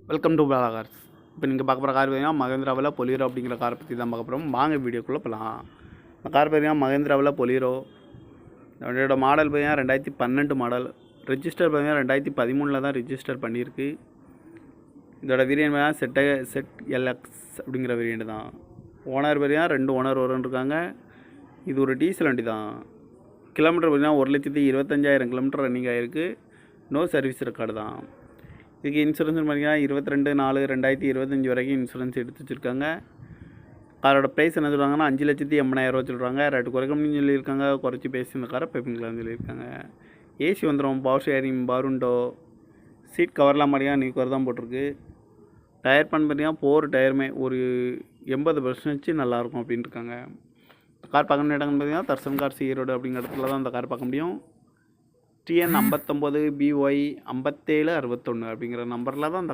Welcome to Bala cars. இப்போ நீங்கள் பார்க்க போகிற கார் பார்த்தீங்கன்னா மகேந்திராவில் பொலிரோ அப்படிங்கிற காரை பற்றி தான் பார்க்க போகிறோம். வாங்க வீடியோக்குள்ளே போகலாம். இந்த கார் பார்த்தீங்கன்னா மகேந்திராவில் பொலிரோ. அதோட மாடல் பார்த்தீங்கன்னா 2012 மாடல். ரெஜிஸ்டர் பார்த்தீங்கன்னா 2013 தான் ரெஜிஸ்டர் பண்ணியிருக்கு. இதோட வேரியன்ட் பார்த்தீங்கன்னா செட் எல்எக்ஸ் அப்படிங்கிற வேரியன்ட் தான். ஓனர் பார்த்தீங்கன்னா 2 ஓனர் இருக்காங்க. இது ஒரு டீசல் வண்டி தான். கிலோமீட்டர் பார்த்தீங்கன்னா 1,25,000 கிலோமீட்டர் ரன்னிங் ஆகிருக்கு. நோ சர்வீஸ் ரெக்கார்டு தான். இதுக்கு இன்சூரன்ஸ் பார்த்தீங்கன்னா 22/4/2025 வரைக்கும் இன்சூரன்ஸ் எடுத்து வச்சுருக்காங்க. காரோட ப்ரைஸ் என்ன சொல்கிறாங்கன்னா 5,80,000 சொல்கிறாங்க. ரேட்டு குறைக்கணும்னு சொல்லியிருக்காங்க. குறைச்சி பேசி இந்த காரை பைப்பிங்களான்னு சொல்லியிருக்காங்க. ஏசி வந்துடும், பவர் ஷேரிங், பவருண்டோ, சீட் கவர்லாம் பார்த்தீங்கன்னா நீ கவர் தான் போட்டிருக்கு. டயர் பண்ண பார்த்தீங்கன்னா 4 டயருமே ஒரு 80% நல்லாயிருக்கும் அப்படின்ட்டு இருக்காங்க. கார் பார்க்க வேண்டிய இடங்கள்னு பார்த்தீங்கன்னா தர்சன் கார்ஸ் ஈரோடு அப்படிங்கிற இடத்துல தான் அந்த கார் பார்க்க முடியும். TN 59 BY 5761 அப்படிங்கிற நம்பரில் தான் அந்த